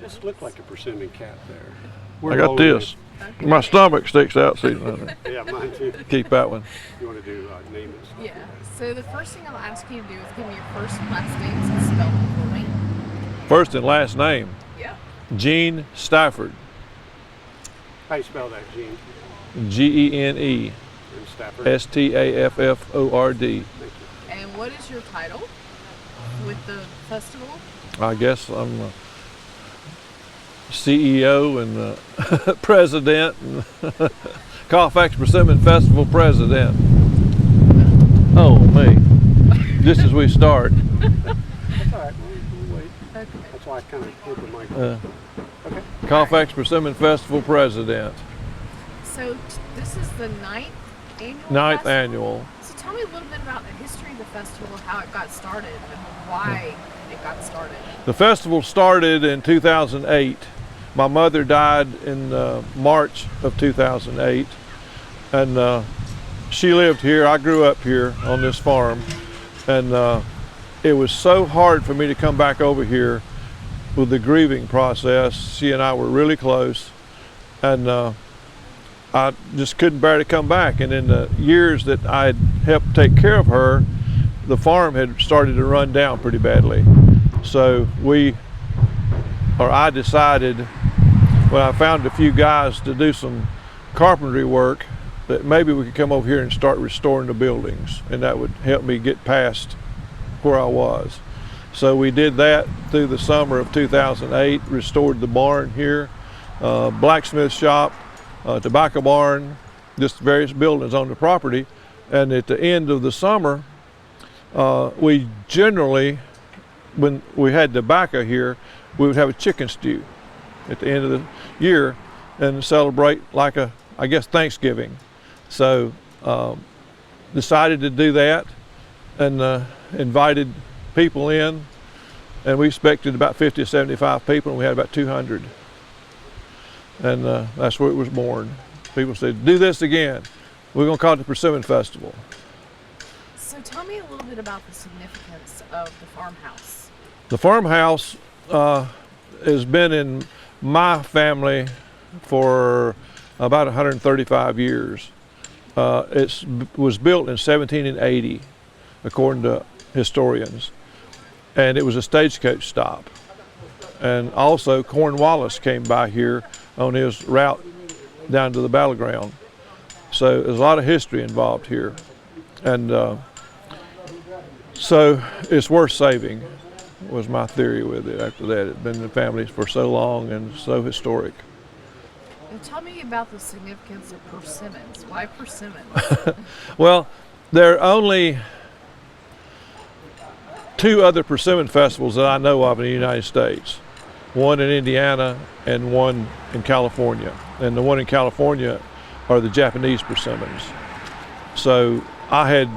This looked like a persimmon cap there. I got this. Okay. My stomach sticks out. See, Yeah, mine too. keep that one. You want to do name it? Yeah. So the first thing I'll ask you to do is give me your first and last names and spell them for me. First and last name, Yeah. Gene Stafford. How you spell that, Gene? Gene And Stafford? Stafford. Thank you. And what is your title with the festival? I guess I'm CEO and president, and Colfax Persimmon Festival president. Oh me! Just as we start. That's all right. We'll wait. Okay. That's why I kind of hit the mic. Okay. Colfax Persimmon Festival president. So this is the ninth Ninth festival? annual. So tell me a little bit about the history of the festival, how it got started, and why it got started. The festival started in 2008. My mother died in March of 2008, and she lived here. I grew up here on this farm, and it was so hard for me to come back over here with the grieving process. She and I were really close, and I just couldn't bear to come back. And in the years that I had helped take care of her, the farm had started to run down pretty badly. So I decided, when I found a few guys to do some carpentry work, that maybe we could come over here and start restoring the buildings, and that would help me get past where I was. So we did that through the summer of 2008, restored the barn here, blacksmith shop, tobacco barn, just various buildings on the property. And at the end of the summer, we generally, when we had tobacco here, we would have a chicken stew at the end of the year and celebrate like I guess Thanksgiving. So decided to do that, and invited people in, and we expected about 50 to 75 people, and we had about 200. And that's where it was born. People said, do this again. We're gonna call it the Persimmon Festival. So tell me a little bit about the significance of the farmhouse. The farmhouse has been in my family for about 135 years. It was built in 1780, according to historians, and it was a stagecoach stop. And also Cornwallis came by here on his route down to the battleground. So there's a lot of history involved here. And so it's worth saving, was my theory with it after that. It's been in the family for so long and so historic. And tell me about the significance of persimmons. Why persimmons? Well, there are only 2 other persimmon festivals that I know of in the United States. One in Indiana and one in California. And the one in California are the Japanese persimmons. So I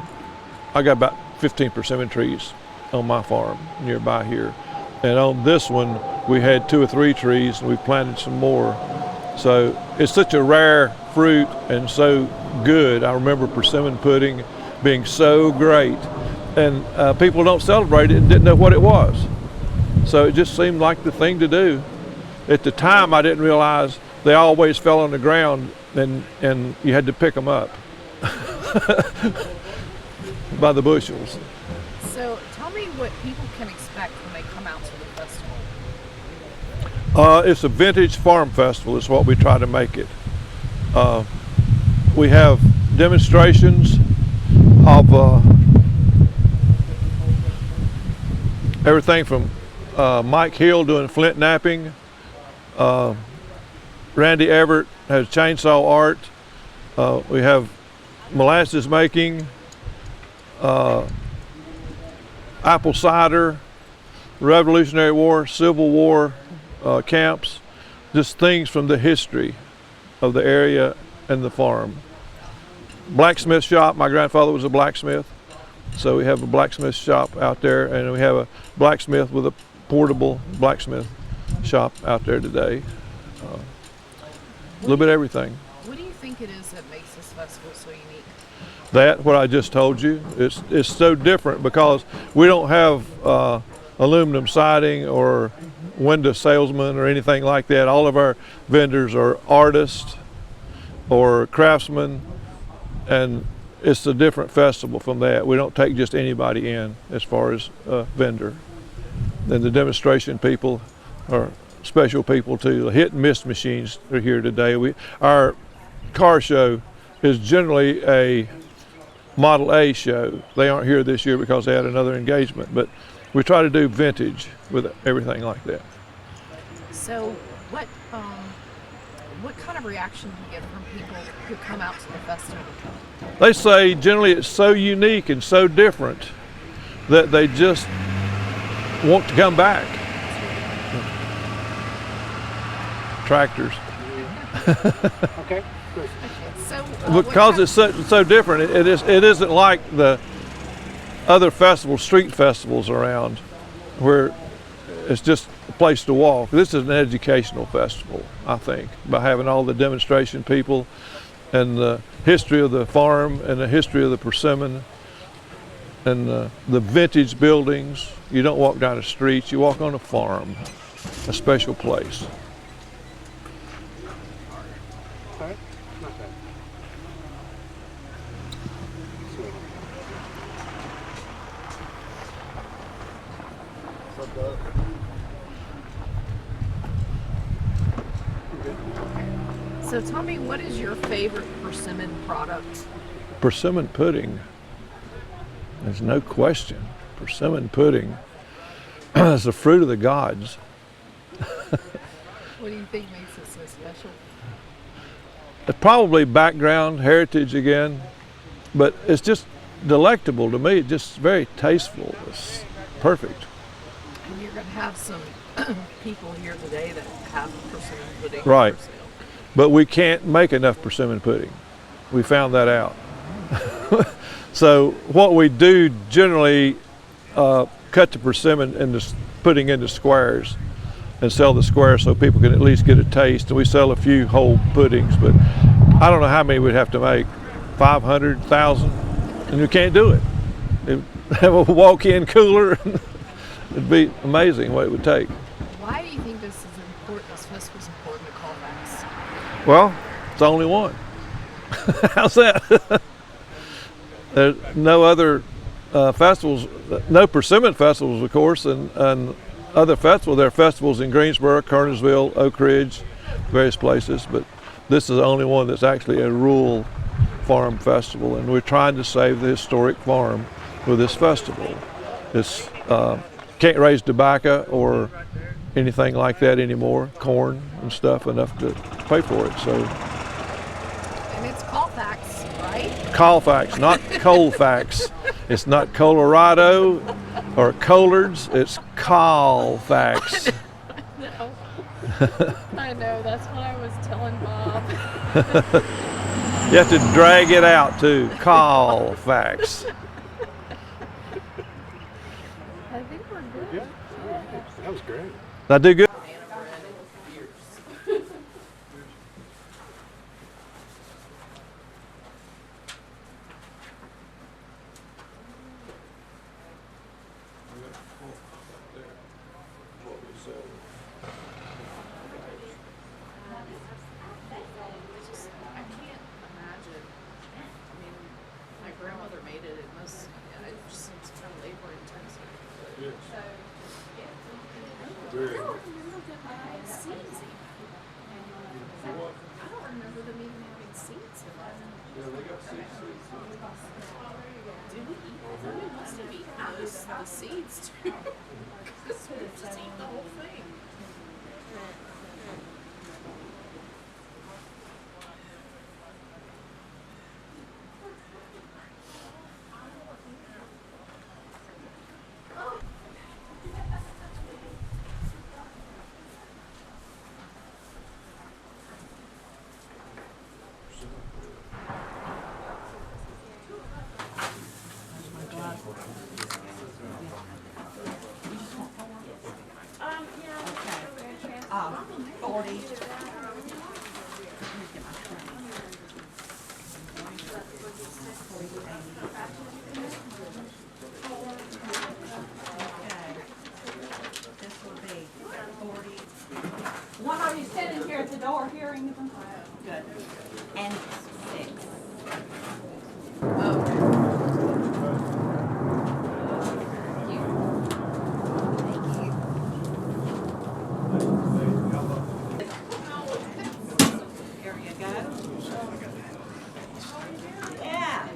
got about 15 persimmon trees on my farm nearby here. And on this one, we had 2 or 3 trees, and we planted some more. So it's such a rare fruit and so good. I remember persimmon pudding being so great, and people don't celebrate it and didn't know what it was. So it just seemed like the thing to do. At the time, I didn't realize they always fell on the ground, and you had to pick them up by the bushels. So tell me what people can expect when they come out to the festival. It's a vintage farm festival is what we try to make it. We have demonstrations of everything from Mike Hill doing flint knapping, Randy Everett has chainsaw art, we have molasses making, apple cider, Revolutionary War, Civil War camps, just things from the history of the area and the farm. Blacksmith shop, my grandfather was a blacksmith, so we have a blacksmith shop out there, and we have a blacksmith with a portable blacksmith shop out there today. A little bit of everything. What do you think it is that makes this festival so unique? That, what I just told you, it's so different because we don't have aluminum siding or window salesman or anything like that. All of our vendors are artists or craftsmen, and it's a different festival from that. We don't take just anybody in as far as a vendor. Then the demonstration people are special people too. The hit and miss machines are here today. Our car show is generally a Model A show. They aren't here this year because they had another engagement, but we try to do vintage with everything like that. So what kind of reaction do you get from people who come out to the festival? They say generally it's so unique and so different that they just want to come back. Tractors. Okay, good. So Because it's so different. It isn't like the other festivals, street festivals around, where it's just a place to walk. This is an educational festival, I think, by having all the demonstration people and the history of the farm and the history of the persimmon and the vintage buildings. You don't walk down the streets, you walk on a farm, a special place. All right, not bad. Sweet. So tell me, what is your favorite persimmon product? Persimmon pudding, there's no question. Persimmon pudding is the fruit of the gods. What do you think makes it so special? It's probably background, heritage again, but it's just delectable to me. It's just very tasteful. It's perfect. And you're going to have some people here today that have persimmon pudding Right. for sale. But we can't make enough persimmon pudding. We found that out. So what we do generally, cut the persimmon into pudding into squares and sell the squares so people can at least get a taste. And we sell a few whole puddings, but I don't know how many we'd have to make, 500, 1,000, and you can't do it. It'd have a walk-in cooler. It'd be amazing what it would take. Why do you think this festival's important to Colfax? Well, it's the only one. How's that? There's no other festivals, no persimmon festivals, of course, and other festivals. There are festivals in Greensboro, Kernersville, Oak Ridge, various places, but this is the only one that's actually a rural farm festival, and we're trying to save the historic farm with this festival. It's can't raise tobacco or anything like that anymore, corn and stuff, enough to pay for it. So. And it's Colfax, right? Colfax, not Colfax. It's not Colorado or Collards, it's Colfax. No. I know, that's what I was telling Bob. You have to drag it out too, Colfax. I think we're good. Yeah, that was great. Did I do good? I can't imagine. I mean, my grandmother made it. It just seems kind of labor intensive. I don't remember them having seeds. I don't remember them even having seeds. Yeah, they got seeds. Did we eat them? We must have eaten the seeds too. Because we just eat the whole thing. the door here, anything? Good. And 6. There you go. Yeah.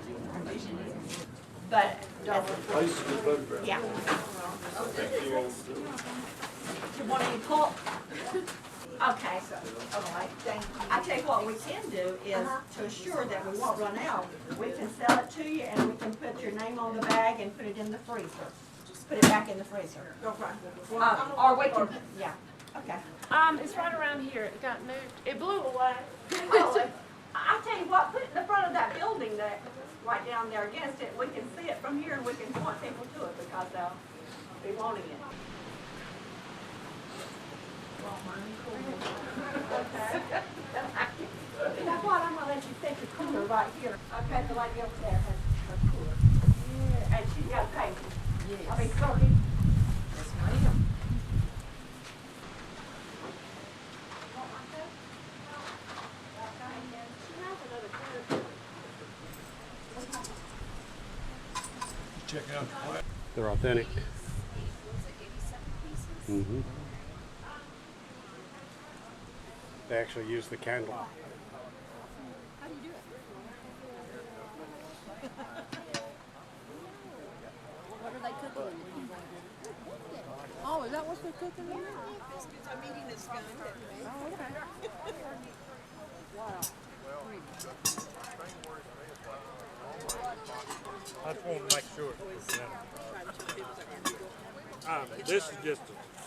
But, yeah. You want any pulp? Okay, so, okay, thank you. I tell you what we can do is, to assure that we won't run out, we can sell it to you and we can put your name on the bag and put it in the freezer. Just put it back in the freezer. Or we can, yeah, okay. It's right around here. It got moved. It blew away. Oh, I tell you what, put it in the front of that building that, right down there against it, we can see it from here and we can point people to it because they'll be wanting it. Okay. You know what, I'm gonna let you take your cooler right here. Okay, the lady over there has her cooler. Yeah. And she's got paper. Yes. I mean, Kirby. Yes, ma'am. Check out. They're authentic. Mm-hmm. They actually use the candle. How do you do it? What are they cooking? Oh, is that what they're cooking? I'm eating this guy. Oh, okay. Wow. I just want to make sure. This is just a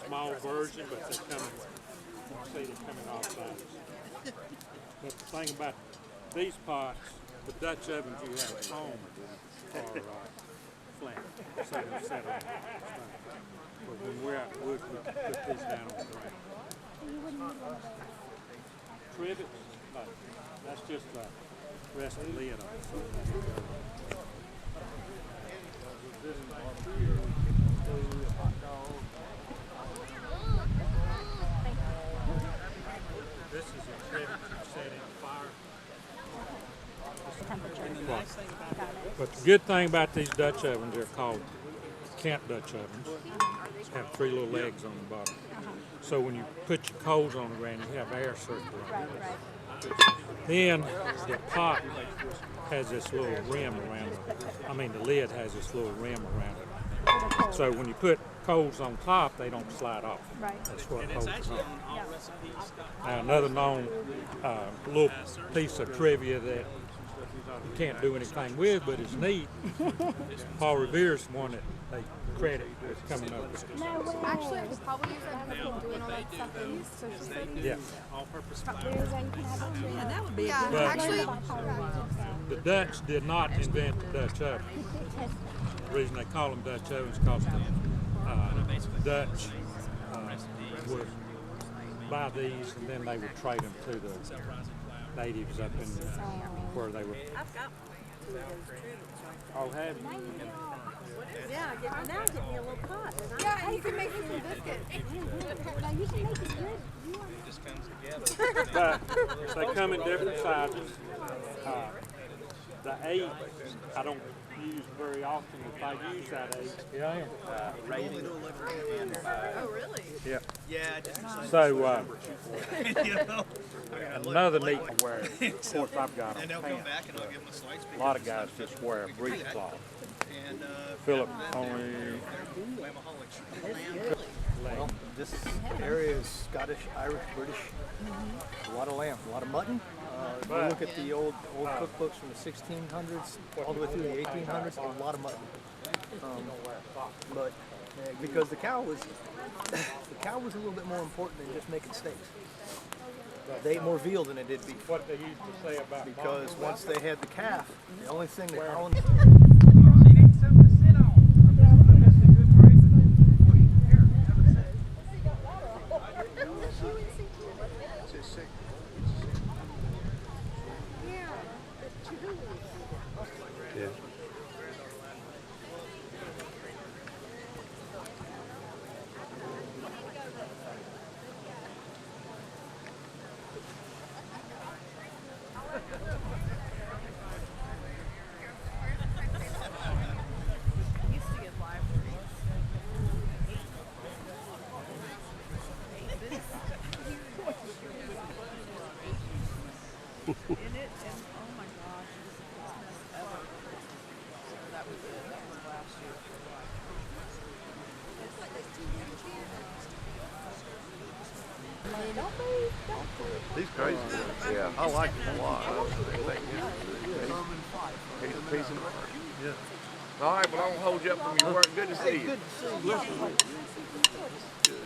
small version, but they're coming. You see, they're coming off sides. But the thing about these pots, the Dutch ovens you have at home are flat, so they're set on. But when we're out in the woods, we can put this down on the ground. Trivet, that's just the rest of the lid on it. So this is barbecue, stew, hot dog. This is a trivet you set in fire. But the good thing about these Dutch ovens, they're called Kent Dutch ovens. Have 3 little legs on the bottom. So when you put your coals on the ground, you have air circulating. Then the pot has this little rim around it. I mean, the lid has this little rim around it. So when you put coals on top, they don't slide off. That's what holds it on. Now, another known little piece of trivia that you can't do anything with, but it's neat. Paul Revere's one that they credit with coming up with this. No way. Actually, I could probably use that for doing all that stuff they use social studies. Yeah. There's one you can have it too. Yeah, that would be Yeah, a But- actually, The Dutch did not invent the Dutch oven. The reason they call them Dutch ovens is because the Dutch would buy these and then they would trade them to the natives up in where they were. I've got 2 of those trivets right Oh, have you? there. Yeah, now get me a little pot. And yeah, and you can make some biscuits. Now you can make it good. But they come in different sizes. The 8, I don't use very often. If I use that 8, yeah, I am. Oh, really? Yeah. Yeah, just So you know, another neat wear. Of course, I've got and a they'll come pants. back and I'll give them a slice. A lot of guys just wear a breechcloth. And Philip only Well, this area is Scottish, Irish, British. A lot of lamb, a lot of mutton. If you look at the old cookbooks from the 1600s all the way through the 1800s, a lot of mutton. But because the cow was a little bit more important than just making steaks. They ate more veal than they did beef. what they used to say about Because once they had the calf, the only thing that Colin Yeah. These crazy ones. Yeah, I like them a lot. Peace and yeah. All right, well, I won't hold you up from your work. Good to see you. Good to see you.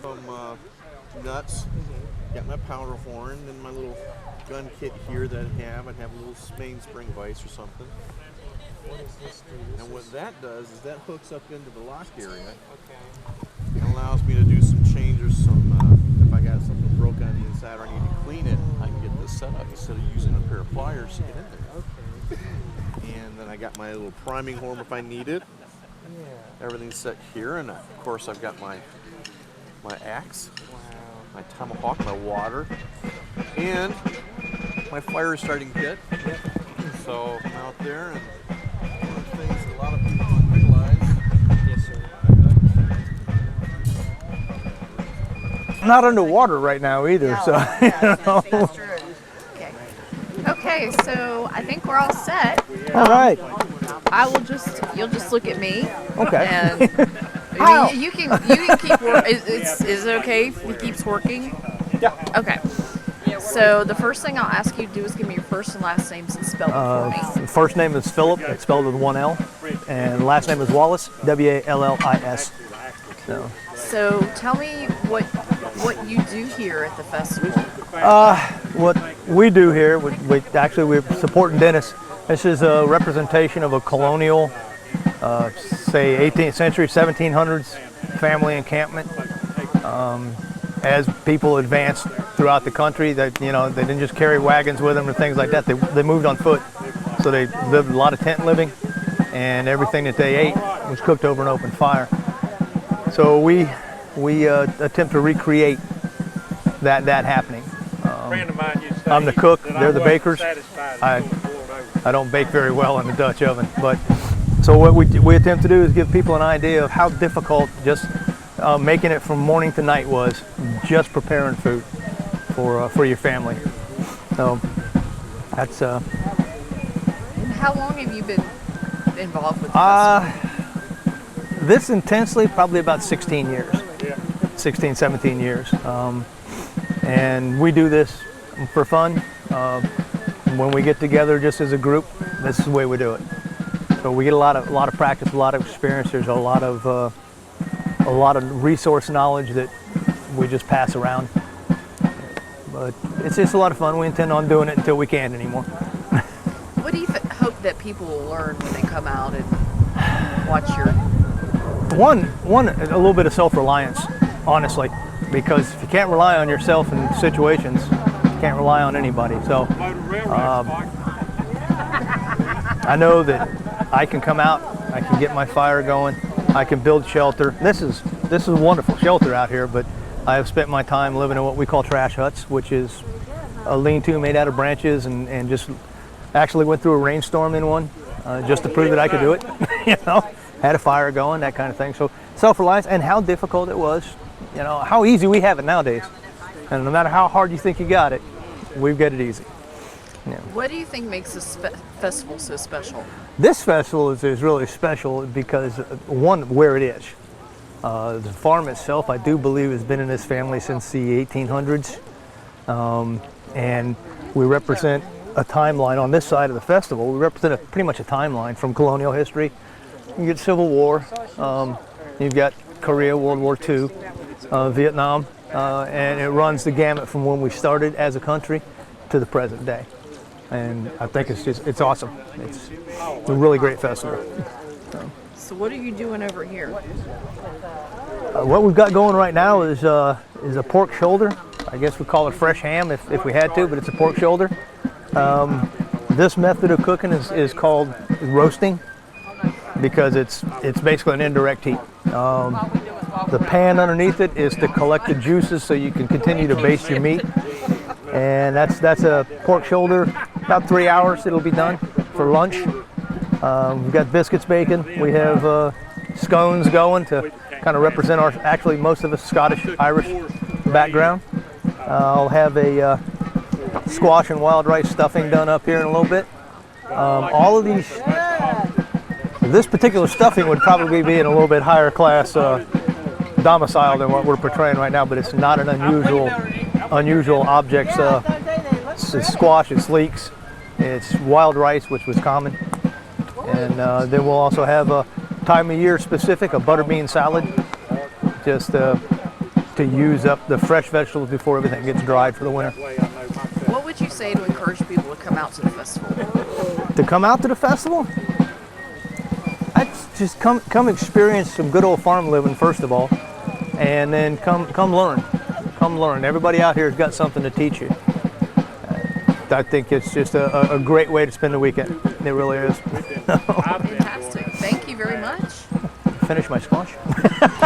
Some nuts, got my powder horn, and my little gun kit here that I have. I'd have a little mainspring vise or something. And what that does is that hooks up into the lock area and allows me to do some changes. If I got something broken on the inside or I need to clean it, I can get this set up instead of using a pair of pliers to get in there. And then I got my little priming horn if I need it. Everything's set here, and of course I've got my axe, my tomahawk, my water, and my fire starting kit. So I'm out there, and one of the things that a lot of people don't realize. Yes, sir. I'm not underwater right now either, so That's true. Okay, so I think we're all set. All right. You'll just look at me. Okay. And I mean, you can keep working. Is it okay if he keeps working? Yeah. Okay. So the first thing I'll ask you to do is give me your first and last names and spell them for me. First name is Philip, it's spelled with one L, and last name is Wallace, W-A-L-L-I-S. So tell me what you do here at the festival. What we do here, we're supporting Dennis. This is a representation of a colonial, say 18th century, 1700s family encampment. As people advanced throughout the country, they didn't just carry wagons with them or things like that. They moved on foot, so they lived a lot of tent living, and everything that they ate was cooked over an open fire. So we attempt to recreate that happening. I'm the cook, they're the bakers. I don't bake very well in the Dutch oven, but so what we attempt to do is give people an idea of how difficult just making it from morning to night was, just preparing food for your family. So that's. How long have you been involved with the festival? This intensely, probably about 16 years. 16, 17 years. And we do this for fun. When we get together just as a group, this is the way we do it. So we get a lot of practice, a lot of experience. There's a lot of resource knowledge that we just pass around. But it's just a lot of fun. We intend on doing it until we can't anymore. What do you hope that people will learn when they come out and watch your... One, a little bit of self-reliance, honestly, because if you can't rely on yourself in situations, you can't rely on anybody. So I know that I can come out, I can get my fire going, I can build shelter. This is a wonderful shelter out here, but I have spent my time living in what we call trash huts, which is a lean-to made out of branches, and just actually went through a rainstorm in one just to prove that I could do it. You know, had a fire going, that kind of thing. So self-reliance, and how difficult it was. You know, how easy we have it nowadays. And no matter how hard you think you got it, we've got it easy. Yeah. What do you think makes this festival so special? This festival is really special because, one, where it is. The farm itself, I do believe, has been in this family since the 1800s. And we represent a timeline on this side of the festival. We represent pretty much a timeline from colonial history. You get Civil War, you've got Korea, World War II, Vietnam, and it runs the gamut from when we started as a country to the present day. And I think it's awesome. It's a really great festival. So what are you doing over here? What we've got going right now is a pork shoulder. I guess we call it fresh ham if we had to, but it's a pork shoulder. This method of cooking is called roasting because it's basically an indirect heat. The pan underneath it is to collect the juices so you can continue to baste your meat. And that's a pork shoulder. About 3 hours it'll be done for lunch. We've got biscuits baking. We have scones going to kind of represent actually most of us Scottish, Irish background. I'll have a squash and wild rice stuffing done up here in a little bit. All of these, this particular stuffing would probably be in a little bit higher class domicile than what we're portraying right now, but it's not an unusual object. It's squash, it's leeks, it's wild rice, which was common. And then we'll also have a time of year specific, a butter bean salad, just to use up the fresh vegetables before everything gets dried for the winter. What would you say to encourage people to come out to the festival? To come out to the festival? I'd just come experience some good old farm living first of all, and then come learn. Come learn. Everybody out here has got something to teach you. I think it's just a great way to spend the weekend. It really is. Fantastic. Thank you very much. Finish my squash.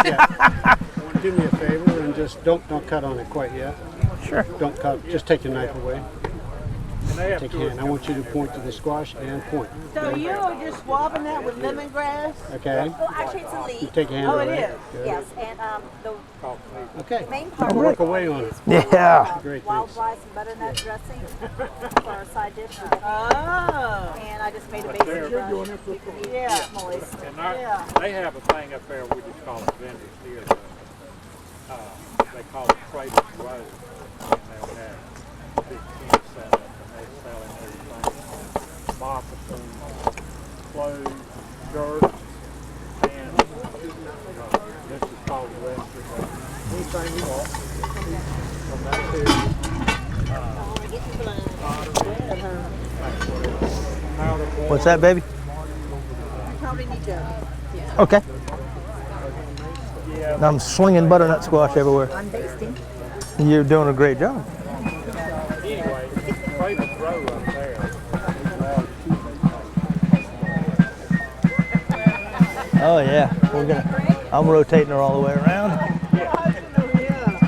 Yeah. Do me a favor and just don't cut on it quite yet. Sure. Don't cut. Just take your knife away. Take your hand. I want you to point to the squash and point. So you are just swabbing that with lemongrass? Okay. Well, actually, it's a leaf. You take your hand Oh, away. it is? Good. Yes, and the Okay. main part I'll of work it away on it. is for, Yeah. Great, wild thanks. rice and butternut dressing for our side dish. Oh. And I just made a basin brush. You can eat Yeah. it moist. And they have a thing up there, we just call it vendors here. They call it Trader's Road. And they'll have big tent set up and they're selling everything. Moccasins, clothes, shirts, and this is called the restaurant. Anything you want. From that to What's that, baby? Probably need to. Okay. I'm slinging butternut squash everywhere. I'm basting. You're doing a great job. Anyway, Trader's Road up there. Oh yeah, I'm rotating her all the way around.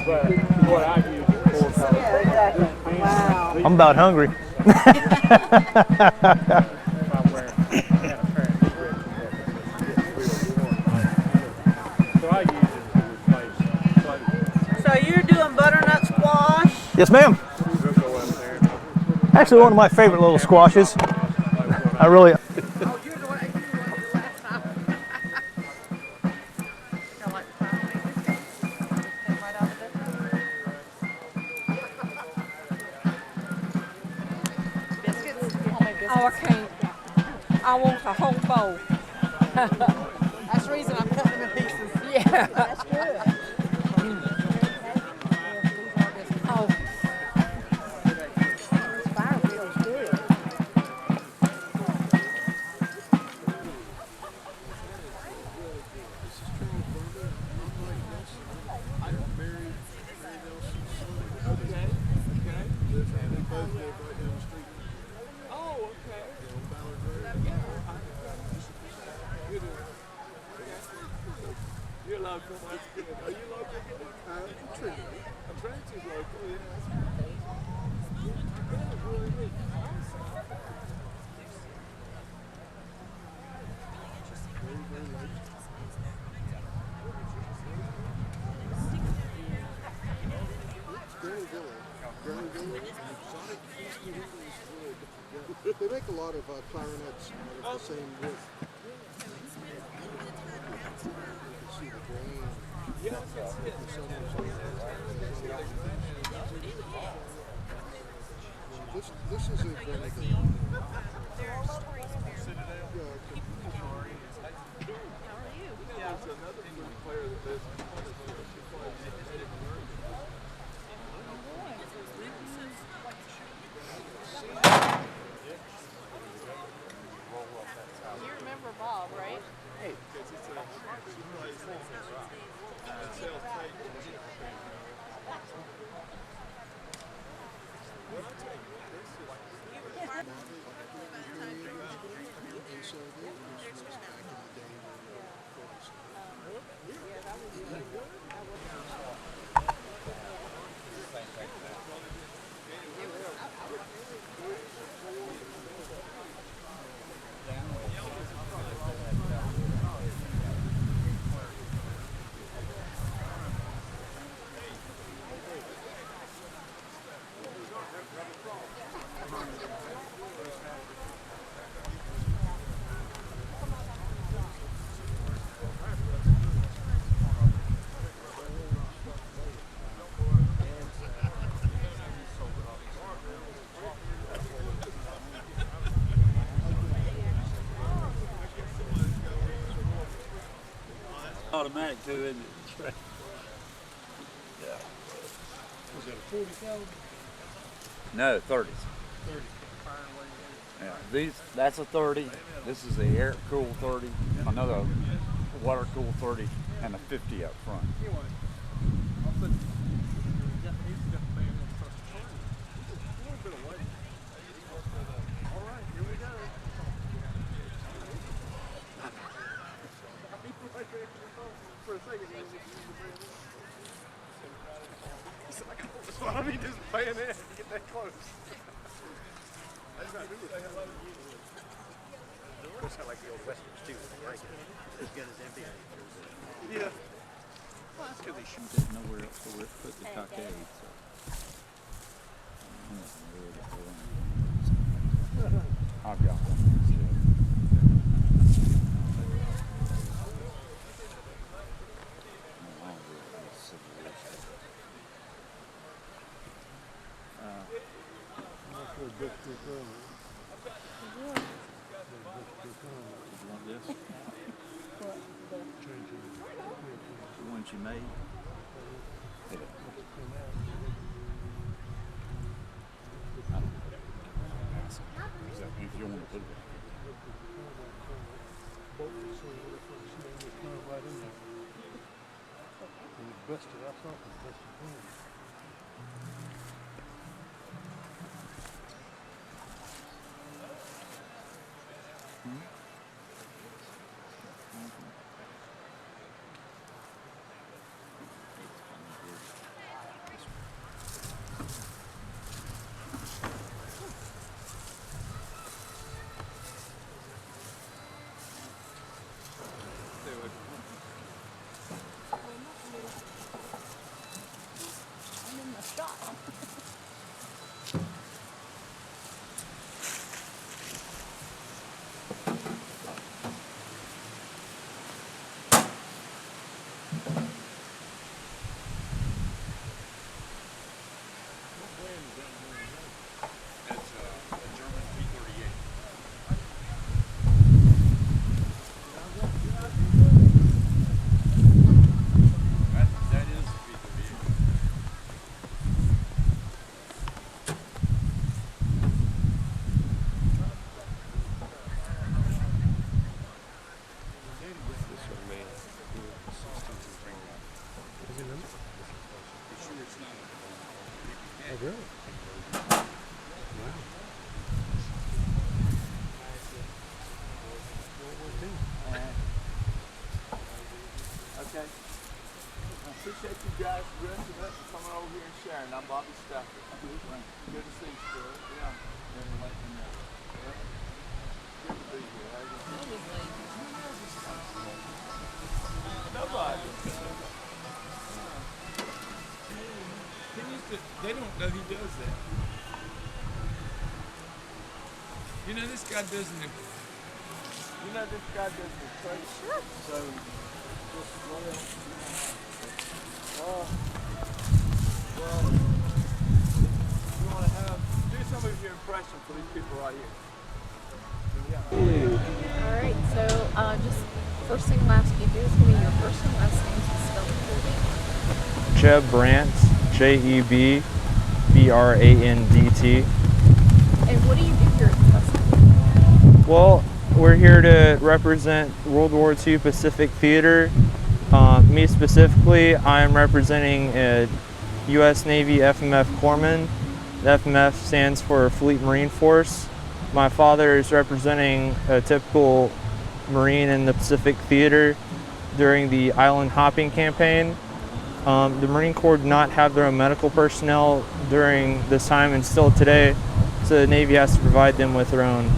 But what I use it for, Yeah, exactly. Wow. I'm about hungry. so I use it to replace clothes. So you're doing butternut squash? Yes, ma'am. We'll go up there. Actually, one of my favorite little squashes. I really. Oh, you're the one I did last time. Kinda like came right out of it. Biscuits? Homemade biscuits. Oh, I can't. I want a whole bowl. That's the reason I'm cutting them in pieces. Yeah. That's good. Oh. This fire feels good. You're local, that's good. Are you local? I'm Trinity. I'm trying to local, yeah. They make a lot of clarinets that are the same width. You can see the grain. This is a very good one. You remember Bob, right? And so they was back in the day Automatic too, isn't it? Was that a 40 caliber? No, 30s. 30. Yeah, that's a 30. This is a air cooled 30, another water cooled 30, and a 50 up front. I mean, just playing in, get that close. That's not good. Looks kind of like the old westerns too. Like as good as empty. Yeah. Well, that's because they shoot Didn't know where else to put the cockade. I've got one. The one she made. If you want to put it. busted. I thought it was busted. Okay. I appreciate you guys dressing up and coming over here and sharing. I'm Bobby Stafford. Good to see you, Stuart. Yeah. Good to let you know. Good to be here. How you doing? Nobody. They don't know he does that. You know this guy doesn't. You know this guy doesn't play. Sure. So just well, you want to do some of your impression for these people right here. Alright, so just first thing I'll ask you to do is give me your first and last name to spell it for me. Jeb Brandt, JEBBRANDT. And what do you do here at the festival? Well, we're here to represent World War II Pacific Theater. Me specifically, I'm representing a U.S. Navy FMF Corpsman. The FMF stands for Fleet Marine Force. My father is representing a typical Marine in the Pacific Theater during the island hopping campaign. The Marine Corps did not have their own medical personnel during this time and still today, so the Navy has to provide them with their own.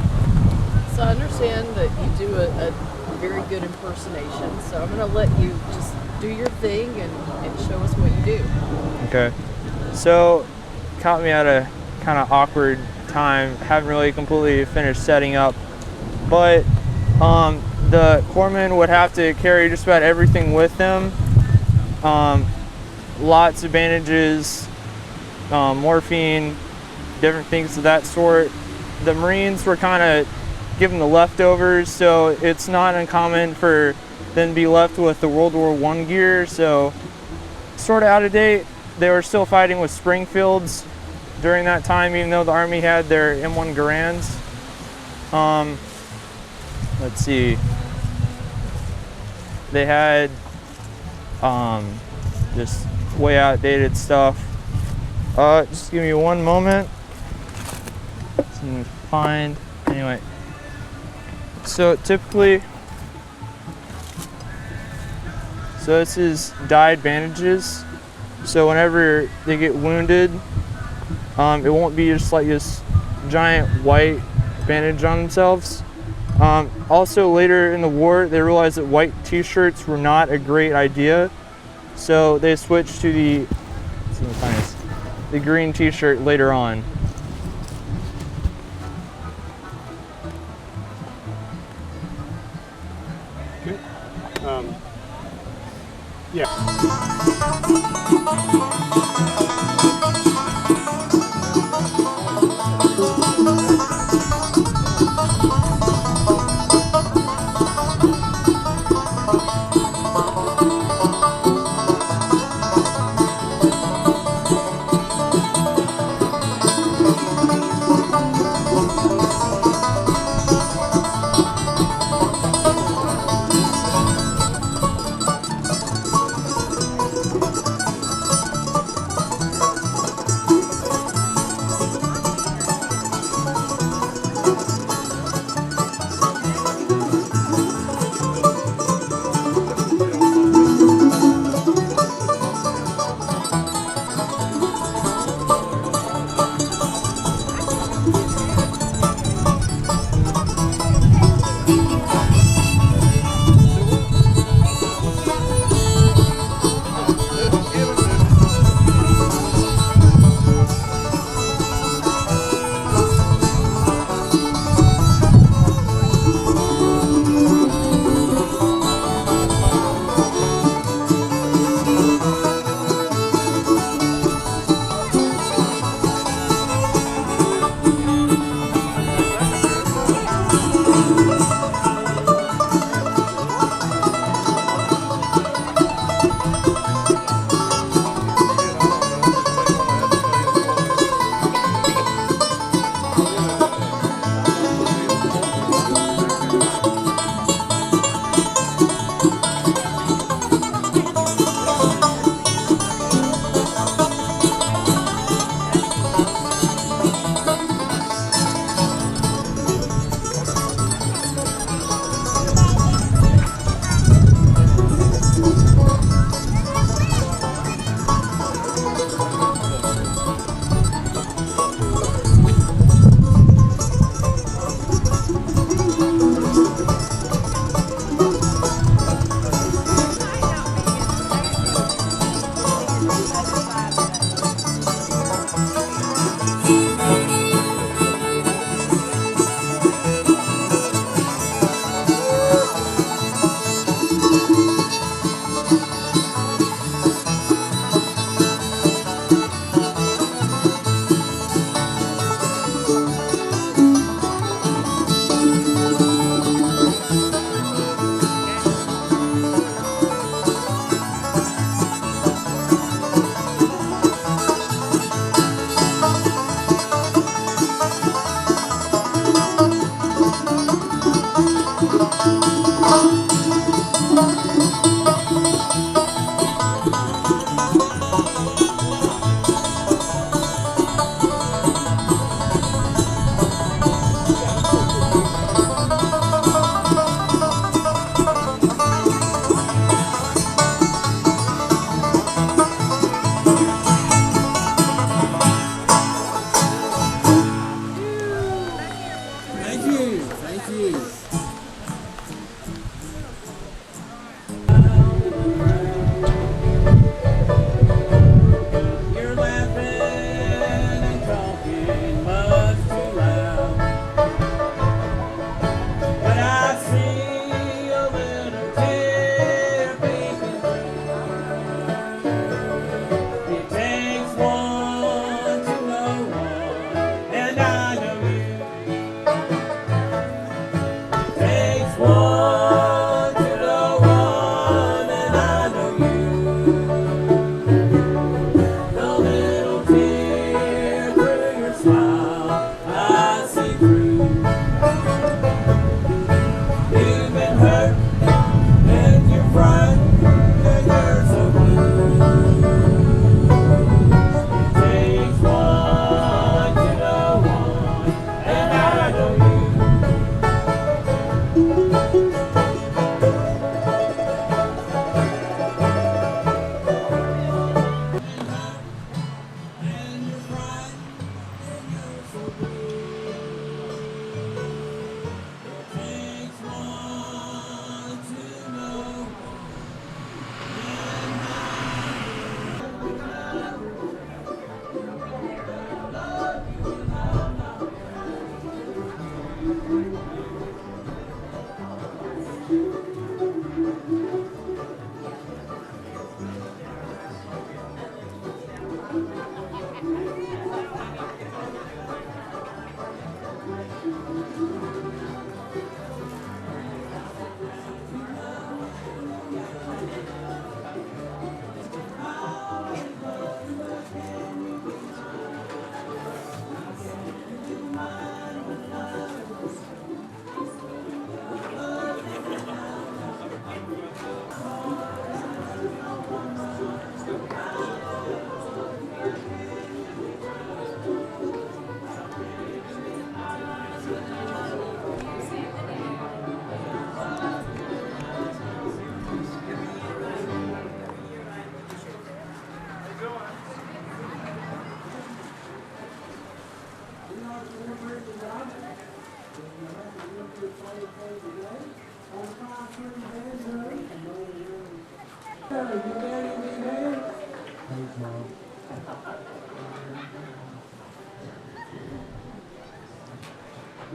So I understand that you do a very good impersonation, so I'm going to let you just do your thing and show us what you do. Okay. So, caught me at a kind of awkward time. Haven't really completely finished setting up, but the corpsman would have to carry just about everything with them. Lots of bandages, morphine, different things of that sort. The Marines were kind of given the leftovers, so it's not uncommon for them to be left with the World War I gear, so sort of out of date. They were still fighting with Springfields during that time, even though the Army had their M1 Garands. Let's see. They had just way outdated stuff. Just give me one moment. Something to find. Anyway. So typically, this is dyed bandages. So whenever they get wounded, it won't be just like this giant white bandage on themselves. Also later in the war, they realized that white t-shirts were not a great idea. So they switched to the green t-shirt later on. Yeah.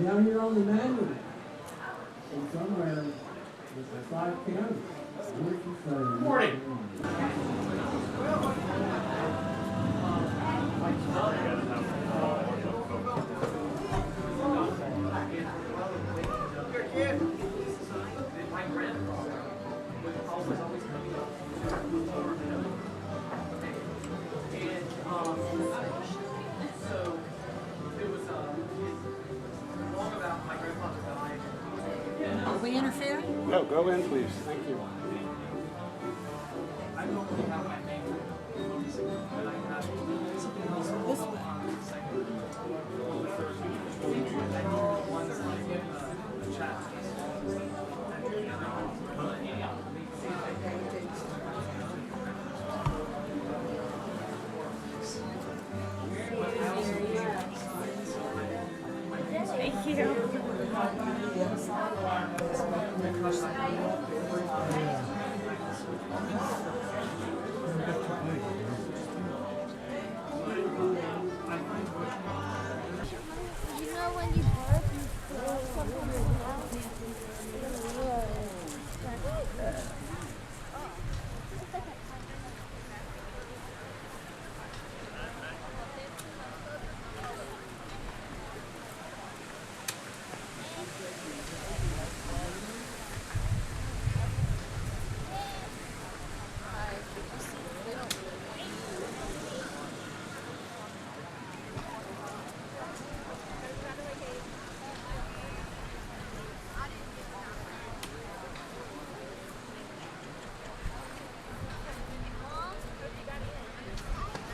Down here on the manual, and somewhere, there's 5 counties. Good morning. Are we interfering? No, go in, please. Thank you. This way. Thank you. You know when you burp, you throw something in your mouth?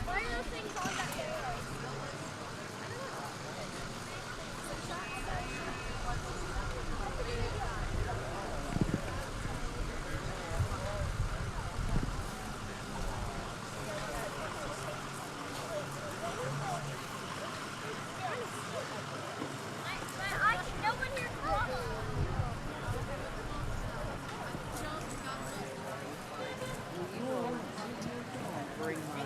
Why are those things on that arrow? No one here Bring my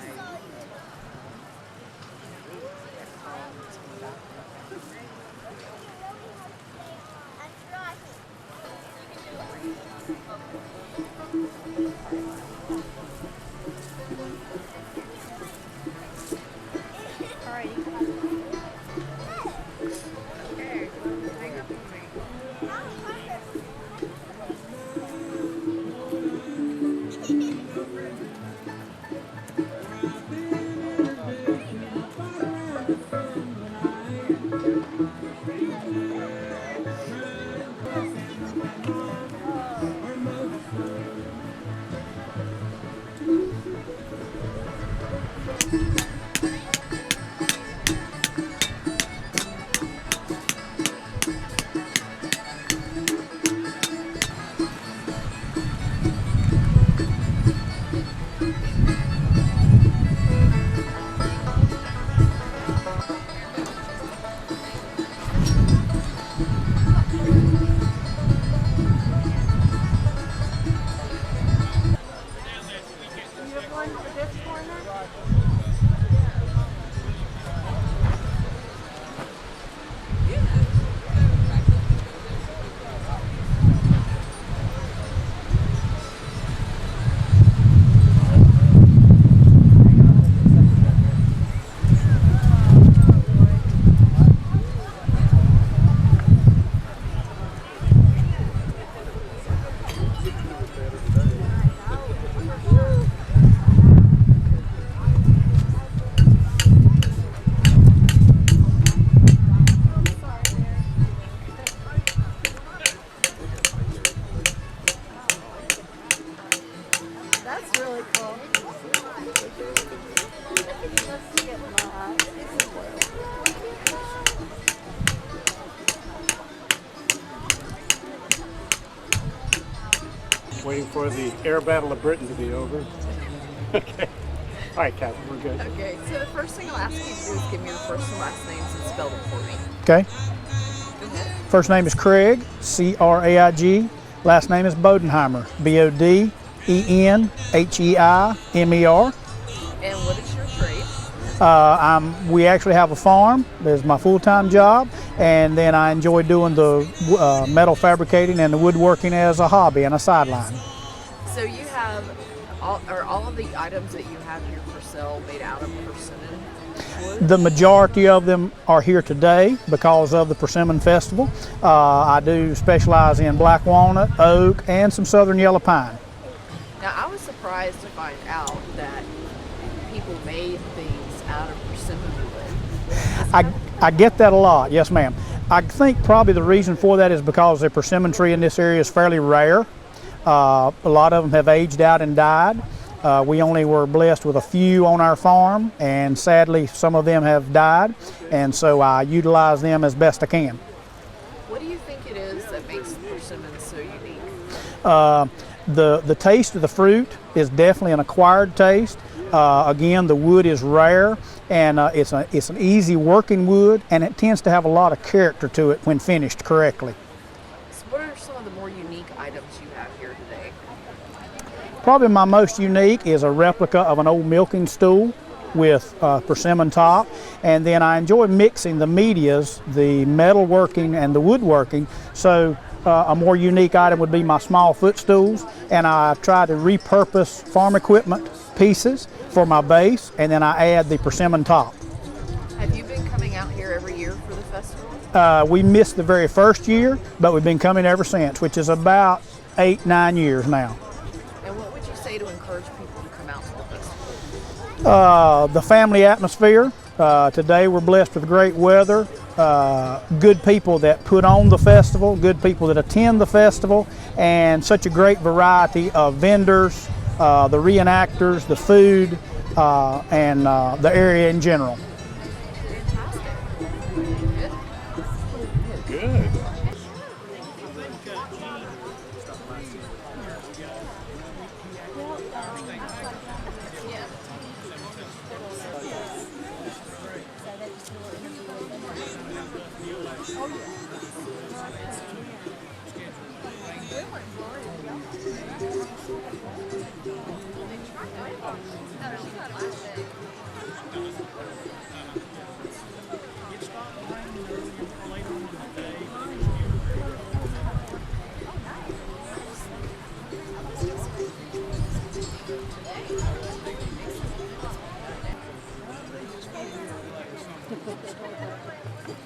Waiting for the air battle of Britain to be over. Okay. All right, Captain, we're good. Okay, so the first thing I'll ask you to do is give me your first and last names and spell them for me. Okay. Go ahead. First name is Craig, C-R-A-I-G. Last name is Bodenheimer, B-O-D-E-N-H-E-I-M-E-R. And what is your trade? We actually have a farm. There's my full-time job, and then I enjoy doing the metal fabricating and the woodworking as a hobby and a sideline. So you have, all of the items that you have here for sale made out of persimmon wood? The majority of them are here today because of the Persimmon Festival. I do specialize in black walnut, oak, and some southern yellow pine. Now I was surprised to find out that people made things out of persimmon wood. I get that a lot, yes ma'am. I think probably the reason for that is because the persimmon tree in this area is fairly rare. A lot of them have aged out and died. We only were blessed with a few on our farm, and sadly some of them have died, and so I utilize them as best I can. What do you think it is that makes persimmon so unique? The taste of the fruit is definitely an acquired taste. Again, the wood is rare, and it's an easy working wood, and it tends to have a lot of character to it when finished correctly. So what are some of the more unique items you have here today? Probably my most unique is a replica of an old milking stool with persimmon top, and then I enjoy mixing the medias, the metal working and the woodworking. So a more unique item would be my small footstools, and I try to repurpose farm equipment pieces for my base, and then I add the persimmon top. Have you been coming out here every year for the festival? We missed the very first year, but we've been coming ever since, which is about 8-9 years now. And what would you say to encourage people to come out to the festival? The family atmosphere. Today we're blessed with great weather, good people that put on the festival, good people that attend the festival, and such a great variety of vendors, the reenactors, the food, and the area in general. Good.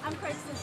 I'm Kristen.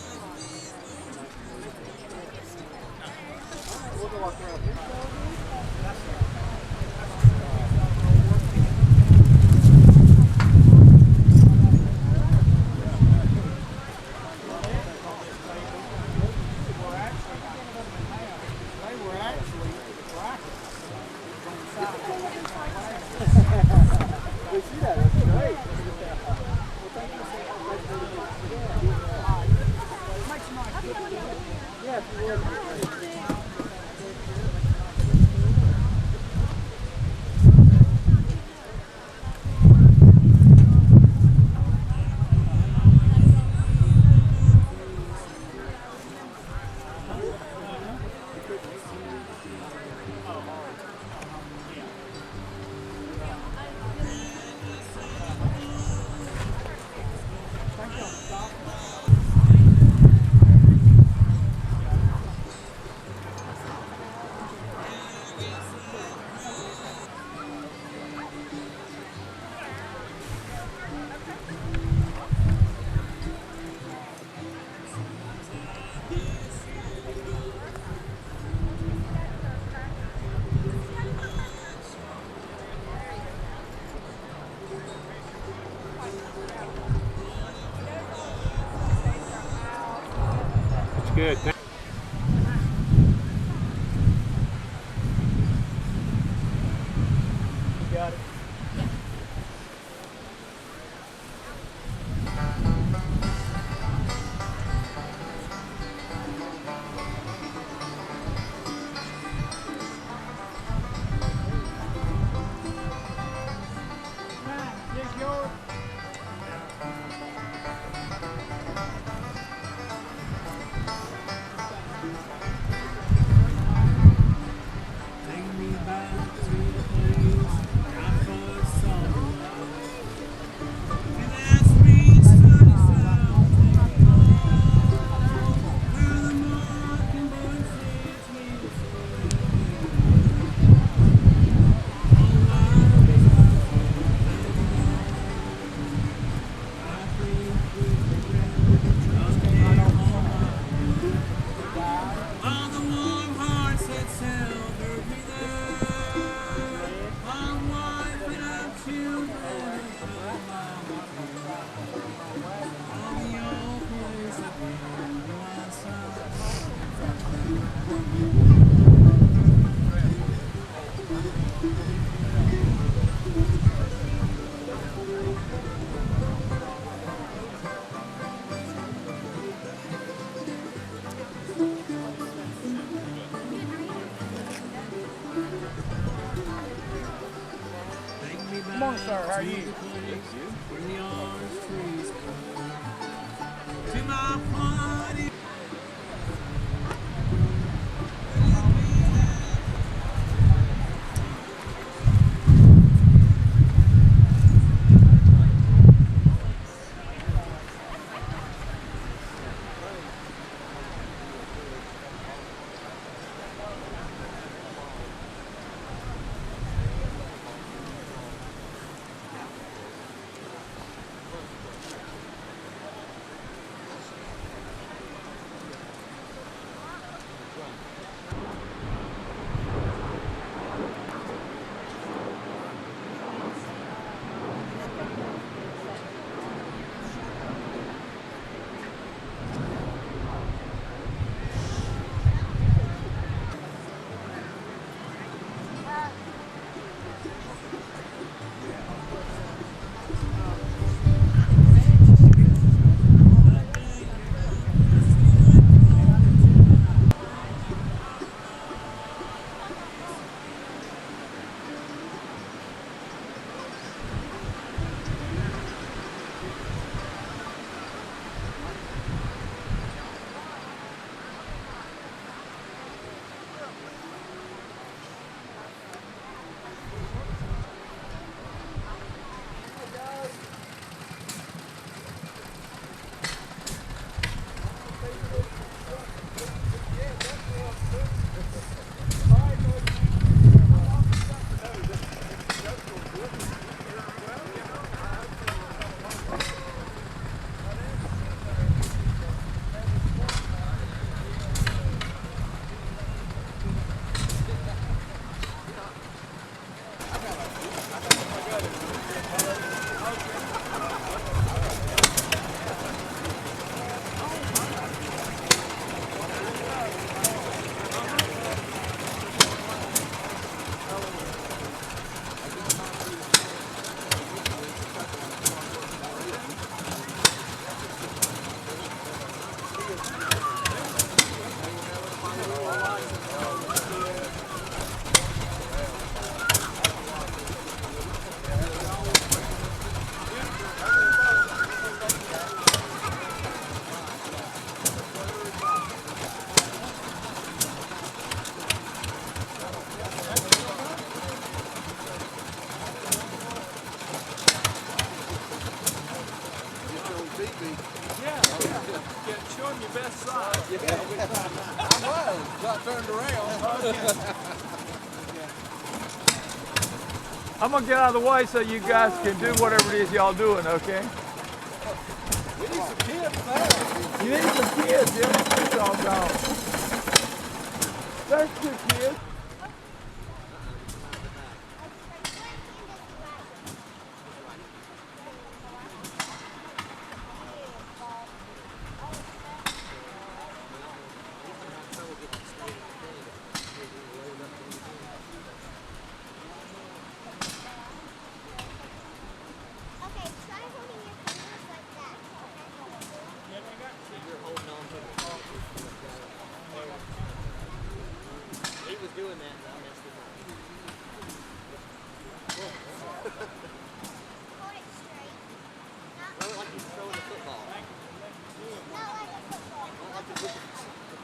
Good. You got it. sir. How are you? I'm gonna get out of the way so you guys can do whatever it is y'all doing, okay? We need some kids now. You need some kids, yeah? It's all gone. There's 2 kids.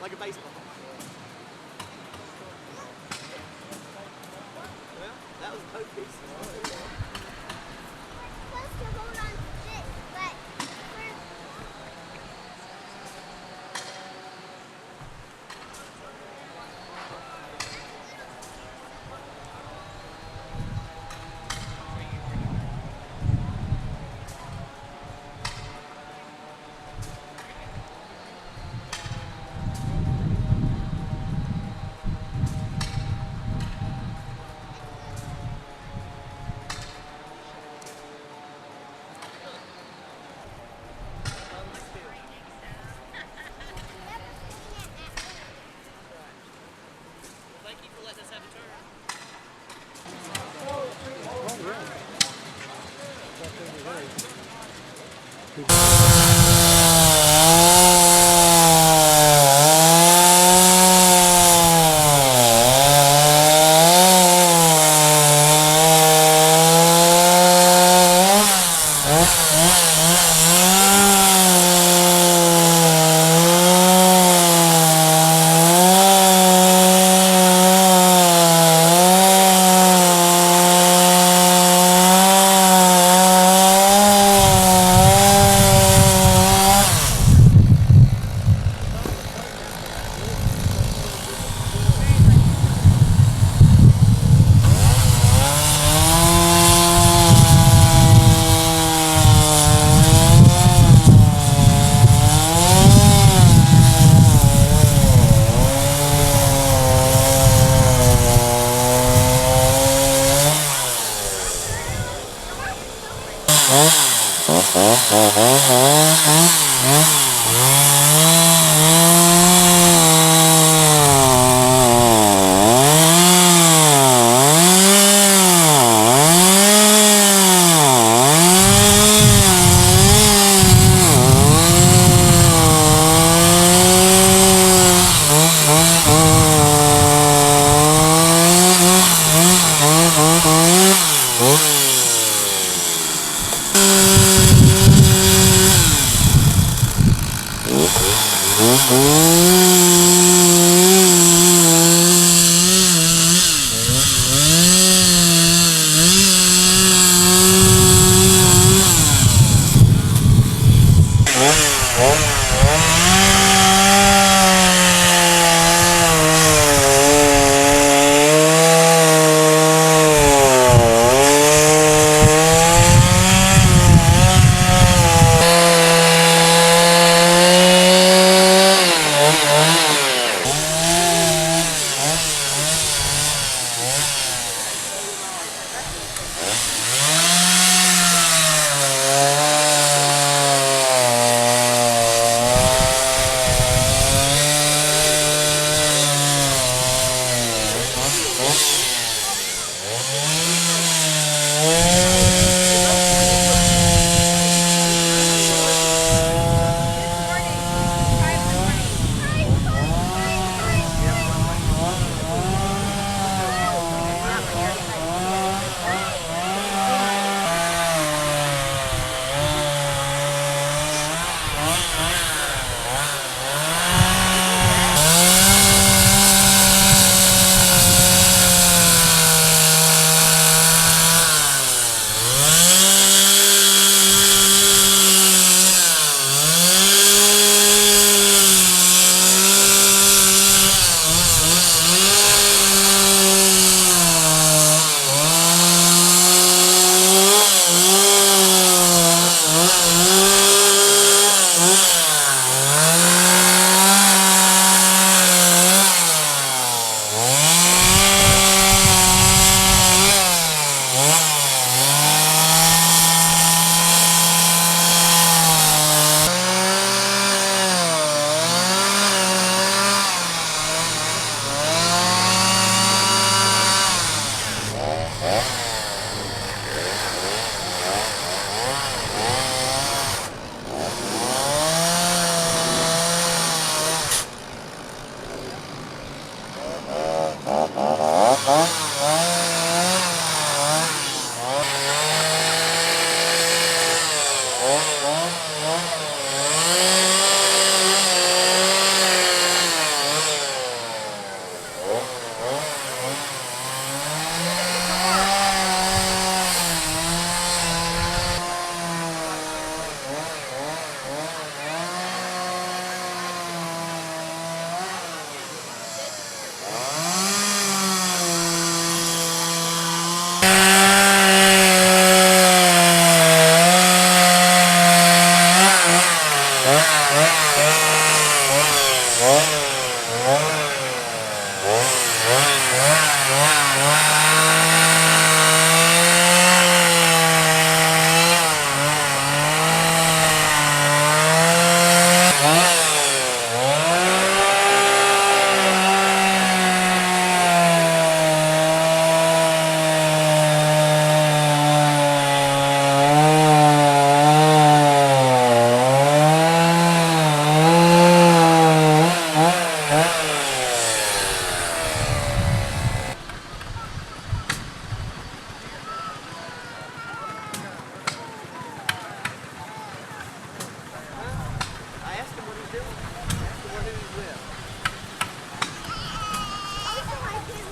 Like a baseball. Well, that was both pieces.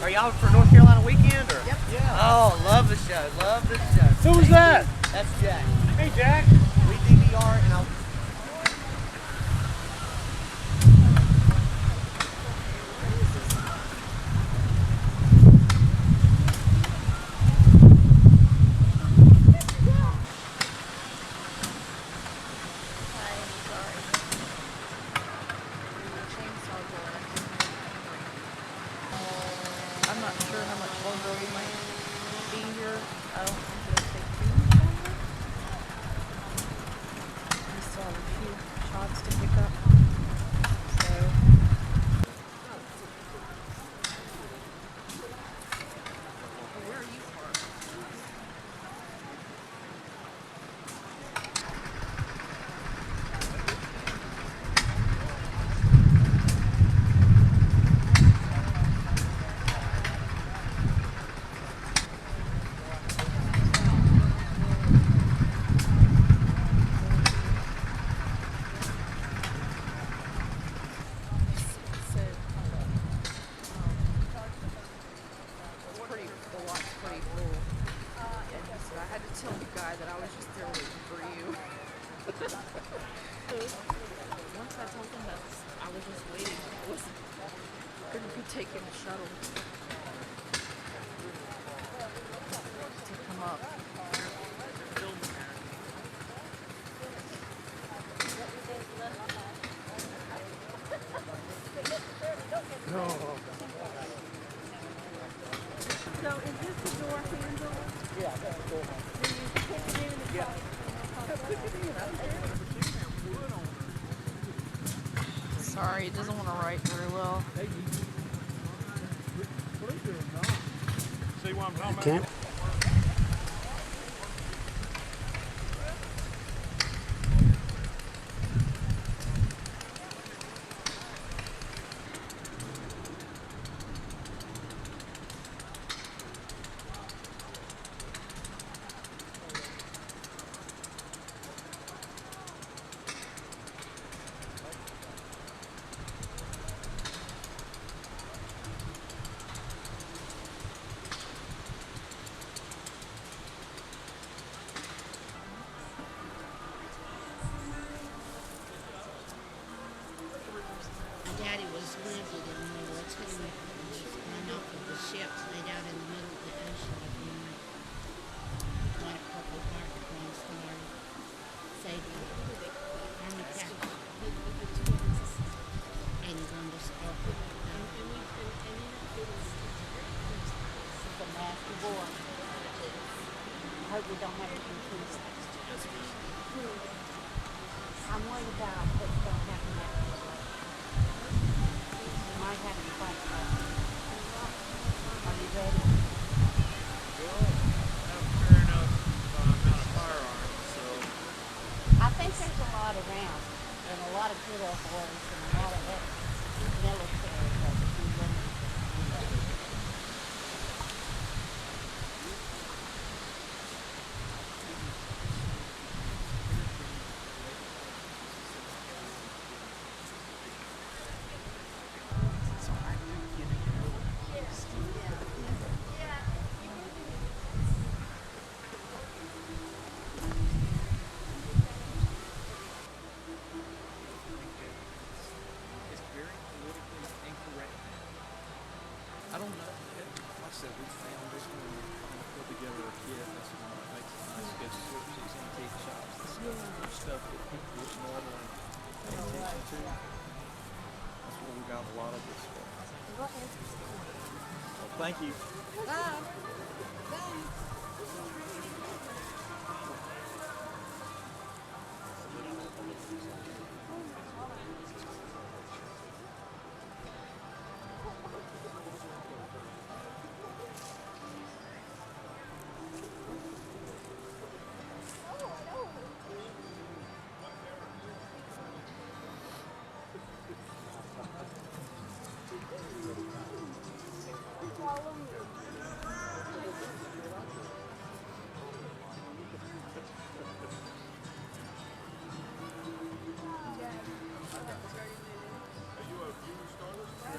Are y'all for North Carolina weekend or? Yep. Yeah. Oh, love the show. Love the show. Who was that? That's Jack. Hey, Jack. We DVR and I'll. I'm not sure how much longer we might be here. I don't think it'll take too much longer. taking a shuttle to come up. No. So is this the door handle? Yeah, that's the door. Sorry, it doesn't want to write very well. See what I'm talking about? Can't. My daddy was living in World War II and off of the ships laid out in the middle of the ocean at the night. One at Purple Heart, one star, saved Army Cash. And he's on the star. The last war. I hope we don't have to increase that. I'm worried about what's going to happen after. Might have to fight that. Are you ready? Well, I have a fair enough amount of firearms, so. I think there's a lot around, and a lot of good old boys, and a lot of military that can learn. It's very politically incorrect. I don't know. Like I said, we found this one. We're trying to put together a kit. That's one that makes a nice good series antique shops and stuff that people wouldn't normally pay attention to. That's where we got a lot of this stuff. Go ahead. Well, thank you. Bye.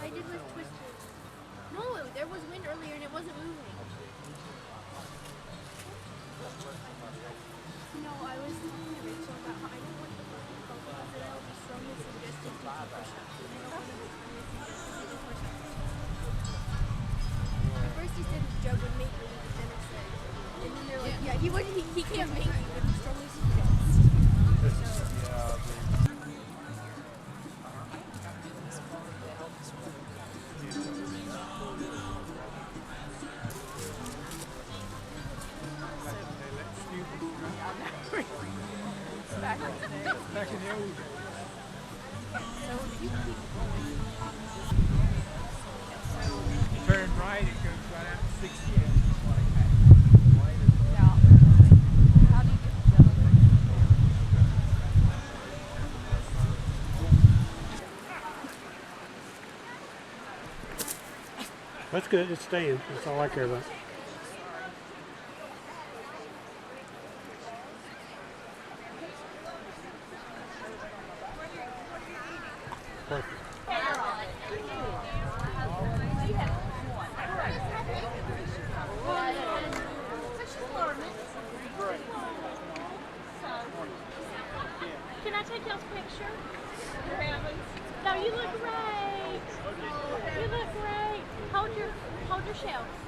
I did was twisted. No, there was wind earlier and it wasn't moving. No, I was talking to Rachel about how I don't want the fucking focus and I'll be strongly suggesting to do push-ups. And I don't want to be strongly suggesting to do push-ups. At first he said Joe would make me, but then I said, and then they're like, yeah, he can't make me, but he strongly suggests. Back in the old days. Turn right, it goes right out to 60. That's good. It's staying. That's all I care about. Perfect. Can I take y'all's picture? No, you look great. You look great. shelf.